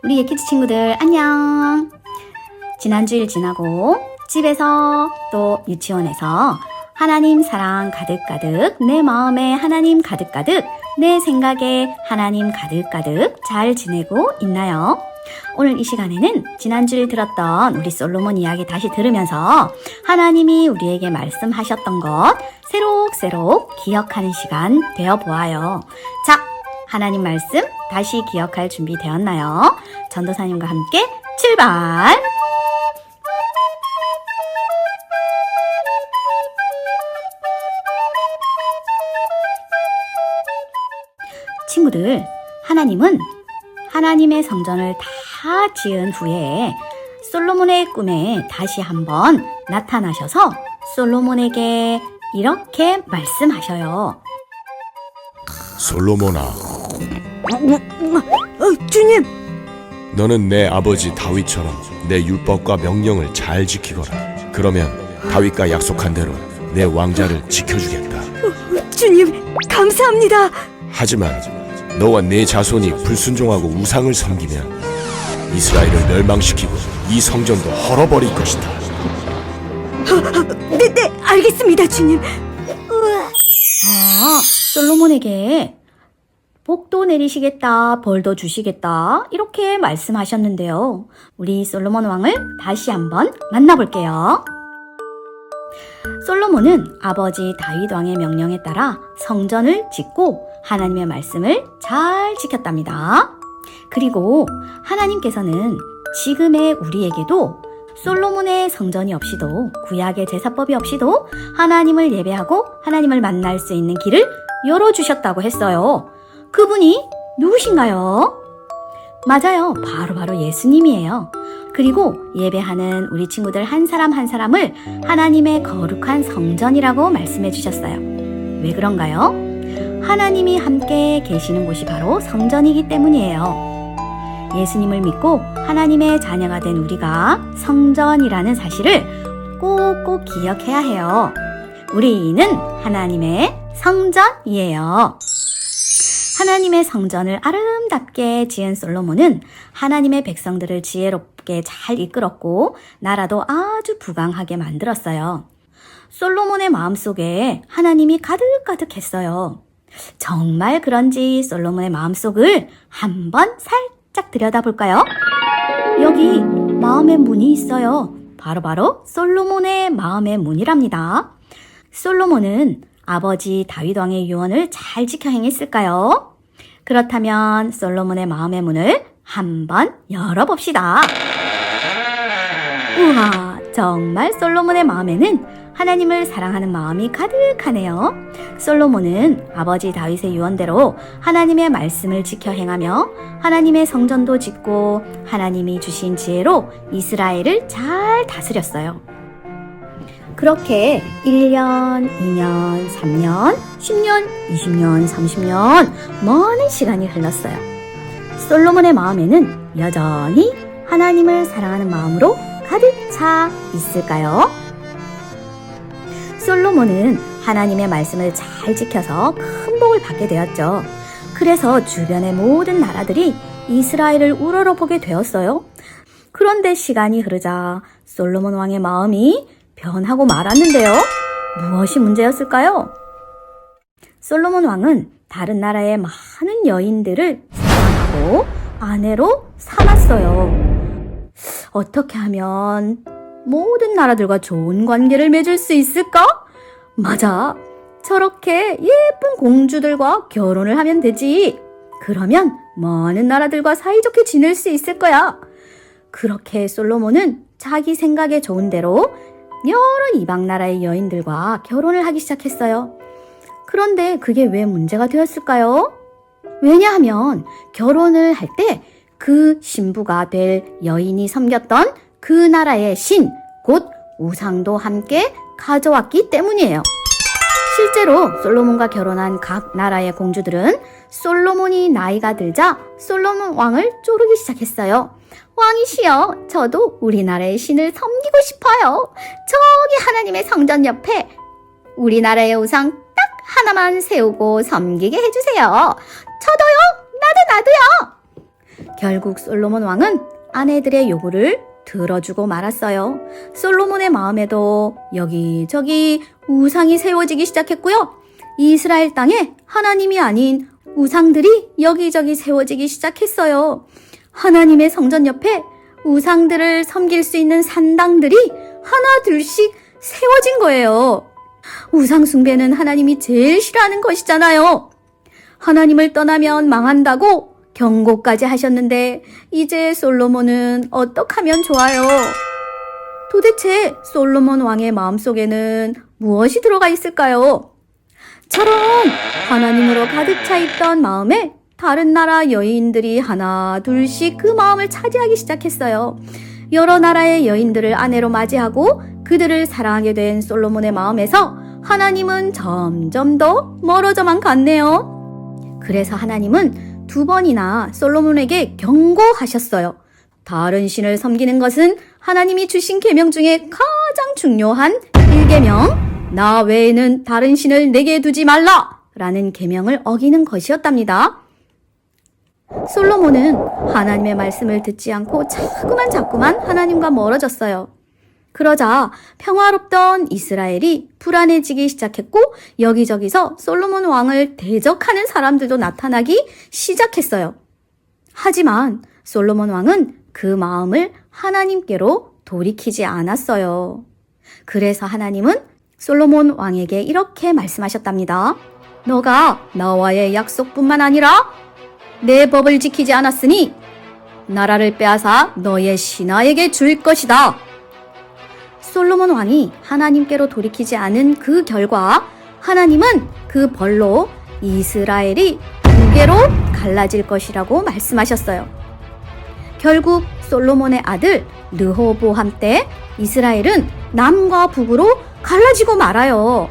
우리 예키즈 친구들 안녕. 지난주일 지나고 집에서 또 유치원에서 하나님 사랑 가득가득, 내 마음에 하나님 가득가득, 내 생각에 하나님 가득가득 잘 지내고 있나요? 오늘 이 시간에는 지난주에 들었던 우리 솔로몬 이야기 다시 들으면서 하나님이 우리에게 말씀하셨던 것 새록새록 기억하는 시간 되어보아요. 자, 하나님 말씀 다시 기억할 준비 되었나요? 전도사님과 함께 출발! 친구들, 하나님은 하나님의 성전을 다 지은 후에 솔로몬의 꿈에 다시 한번 나타나셔서 솔로몬에게 이렇게 말씀하셔요. 솔로몬아, 주님, 너는 내 아버지 다윗처럼 내 율법과 명령을 잘 지키거라. 그러면 다윗과 약속한 대로 내 왕자를 지켜주겠다. 주님, 감사합니다. 하지만 너와 네 자손이 불순종하고 우상을 섬기면 이스라엘을 멸망시키고 이 성전도 헐어버릴 것이다. 네, 알겠습니다, 주님. 솔로몬에게 복도 내리시겠다, 벌도 주시겠다 이렇게 말씀하셨는데요. 우리 솔로몬 왕을 다시 한번 만나볼게요. 솔로몬은 아버지 다윗 왕의 명령에 따라 성전을 짓고 하나님의 말씀을 잘 지켰답니다. 그리고 하나님께서는 지금의 우리에게도 솔로몬의 성전이 없이도 구약의 제사법이 없이도 하나님을 예배하고 하나님을 만날 수 있는 길을 열어주셨다고 했어요. 그분이 누구신가요? 맞아요. 바로 예수님이에요. 그리고 예배하는 우리 친구들 한 사람 한 사람을 하나님의 거룩한 성전이라고 말씀해 주셨어요. 왜 그런가요? 하나님이 함께 계시는 곳이 바로 성전이기 때문이에요. 예수님을 믿고 하나님의 자녀가 된 우리가 성전이라는 사실을 꼭꼭 기억해야 해요. 우리는 하나님의 성전이에요. 하나님의 성전을 아름답게 지은 솔로몬은 하나님의 백성들을 지혜롭게 잘 이끌었고 나라도 아주 부강하게 만들었어요. 솔로몬의 마음속에 하나님이 가득가득했어요. 정말 그런지 솔로몬의 마음속을 한번 살짝 들여다볼까요? 여기 마음의 문이 있어요. 바로 솔로몬의 마음의 문이랍니다. 솔로몬은 아버지 다윗 왕의 유언을 잘 지켜 행했을까요? 그렇다면 솔로몬의 마음의 문을 한번 열어봅시다. 우와, 정말 솔로몬의 마음에는 하나님을 사랑하는 마음이 가득하네요. 솔로몬은 아버지 다윗의 유언대로 하나님의 말씀을 지켜 행하며 하나님의 성전도 짓고 하나님이 주신 지혜로 이스라엘을 잘 다스렸어요. 그렇게 1년, 2년, 3년, 10년, 20년, 30년 많은 시간이 흘렀어요. 솔로몬의 마음에는 여전히 하나님을 사랑하는 마음으로 가득 차 있을까요? 솔로몬은 하나님의 말씀을 잘 지켜서 큰 복을 받게 되었죠. 그래서 주변의 모든 나라들이 이스라엘을 우러러보게 되었어요. 그런데 시간이 흐르자 솔로몬 왕의 마음이 변하고 말았는데요. 무엇이 문제였을까요? 솔로몬 왕은 다른 나라의 많은 여인들을 사랑하고 아내로 삼았어요. 어떻게 하면 모든 나라들과 좋은 관계를 맺을 수 있을까? 맞아. 저렇게 예쁜 공주들과 결혼을 하면 되지. 그러면 많은 나라들과 사이좋게 지낼 수 있을 거야. 그렇게 솔로몬은 자기 생각에 좋은 대로 여러 이방 나라의 여인들과 결혼을 하기 시작했어요. 그런데 그게 왜 문제가 되었을까요? 왜냐하면 결혼을 할 때 그 신부가 될 여인이 섬겼던 그 나라의 신, 곧 우상도 함께 가져왔기 때문이에요. 실제로 솔로몬과 결혼한 각 나라의 공주들은 솔로몬이 나이가 들자 솔로몬 왕을 쪼르기 시작했어요. 왕이시여, 저도 우리나라의 신을 섬기고 싶어요. 저기 하나님의 성전 옆에 우리나라의 우상 딱 하나만 세우고 섬기게 해주세요. 저도요, 나도요. 결국 솔로몬 왕은 아내들의 요구를 들어주고 말았어요. 솔로몬의 마음에도 여기저기 우상이 세워지기 시작했고요. 이스라엘 땅에 하나님이 아닌 우상들이 여기저기 세워지기 시작했어요. 하나님의 성전 옆에 우상들을 섬길 수 있는 산당들이 하나 둘씩 세워진 거예요. 우상 숭배는 하나님이 제일 싫어하는 것이잖아요. 하나님을 떠나면 망한다고 경고까지 하셨는데 이제 솔로몬은 어떻게 하면 좋아요? 도대체 솔로몬 왕의 마음속에는 무엇이 들어가 있을까요? 저런 하나님으로 가득 차 있던 마음에 다른 나라 여인들이 하나 둘씩 그 마음을 차지하기 시작했어요. 여러 나라의 여인들을 아내로 맞이하고 그들을 사랑하게 된 솔로몬의 마음에서 하나님은 점점 더 멀어져만 갔네요. 그래서 하나님은 2번이나 솔로몬에게 경고하셨어요. 다른 신을 섬기는 것은 하나님이 주신 계명 중에 가장 중요한 1계명, 나 외에는 다른 신을 내게 두지 말라 라는 계명을 어기는 것이었답니다. 솔로몬은 하나님의 말씀을 듣지 않고 자꾸만 하나님과 멀어졌어요. 그러자 평화롭던 이스라엘이 불안해지기 시작했고 여기저기서 솔로몬 왕을 대적하는 사람들도 나타나기 시작했어요. 하지만 솔로몬 왕은 그 마음을 하나님께로 돌이키지 않았어요. 그래서 하나님은 솔로몬 왕에게 이렇게 말씀하셨답니다. 너가 나와의 약속뿐만 아니라 내 법을 지키지 않았으니 나라를 빼앗아 너의 신하에게 줄 것이다. 솔로몬 왕이 하나님께로 돌이키지 않은 그 결과 하나님은 그 벌로 이스라엘이 2개로 갈라질 것이라고 말씀하셨어요. 결국 솔로몬의 아들 르호보암 때 이스라엘은 남과 북으로 갈라지고 말아요.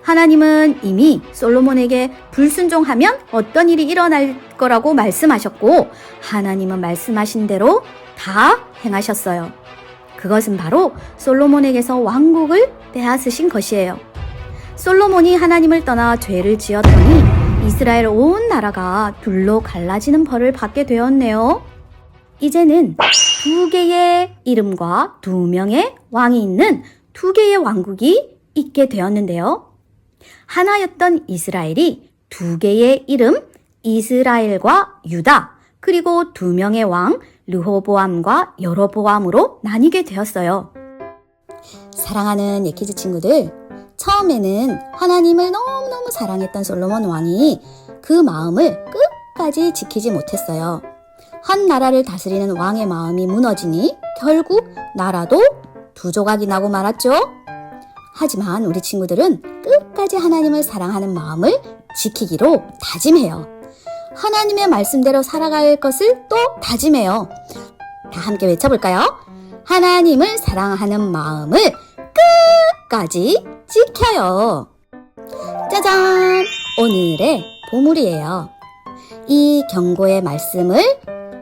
하나님은 이미 솔로몬에게 불순종하면 어떤 일이 일어날 거라고 말씀하셨고 하나님은 말씀하신 대로 다 행하셨어요. 그것은 바로 솔로몬에게서 왕국을 빼앗으신 것이에요. 솔로몬이 하나님을 떠나 죄를 지었더니 이스라엘 온 나라가 둘로 갈라지는 벌을 받게 되었네요. 이제는 2개의 이름과 2명의 왕이 있는 2개의 왕국이 있게 되었는데요. 하나였던 이스라엘이 2개의 이름 이스라엘과 유다 그리고 2명의 왕 르호보암과 여로보암으로 나뉘게 되었어요. 사랑하는 예키즈 친구들, 처음에는 하나님을 너무너무 사랑했던 솔로몬 왕이 그 마음을 끝까지 지키지 못했어요. 한 나라를 다스리는 왕의 마음이 무너지니 결국 나라도 두 조각이 나고 말았죠. 하지만 우리 친구들은 끝까지 하나님을 사랑하는 마음을 지키기로 다짐해요. 하나님의 말씀대로 살아갈 것을 또 다짐해요. 다 함께 외쳐볼까요? 하나님을 사랑하는 마음을 끝까지 지켜요. 짜잔! 오늘의 보물이에요. 이 경고의 말씀을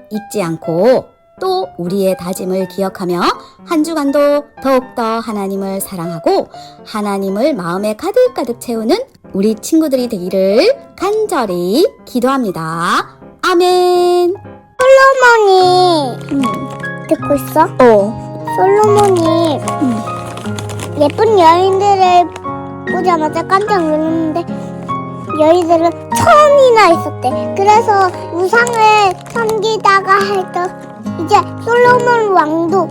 잊지 않고 또 우리의 다짐을 기억하며 한 주간도 더욱더 하나님을 사랑하고 하나님을 마음에 가득가득 채우는 우리 친구들이 되기를 간절히 기도합니다. 아멘. 솔로몬이 듣고 있어? 솔로몬이 예쁜 여인들을 보자마자 깜짝 놀랐는데 여인들은 1000이나 있었대. 그래서 우상을 섬기다가 할 때 이제 솔로몬 왕도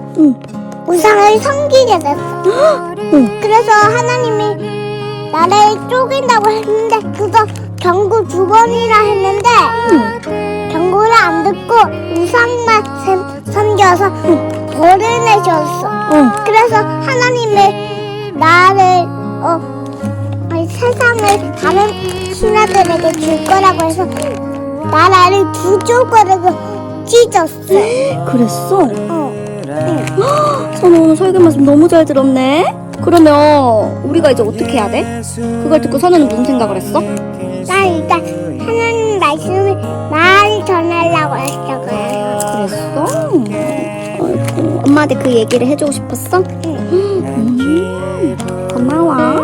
우상을 섬기게 됐어. 그래서 하나님이 나라를 쪼갠다고 했는데 그거 경고 2번이나 했는데 경고를 안 듣고 우상만 섬겨서 벌을 내셨어. 그래서 하나님을 나를 세상을 다른 신하들에게 줄 거라고 해서 나라를 2조각으로 찢었어. 그랬어? 선우 설교 말씀 너무 잘 들었네. 그러면 우리가 이제 어떻게 해야 돼? 그걸 듣고 선우는 무슨 생각을 했어? 나 일단 하나님 말씀을 많이 전하려고 했어. 그랬어? 아이고, 엄마한테 그 얘기를 해주고 싶었어? 고마워.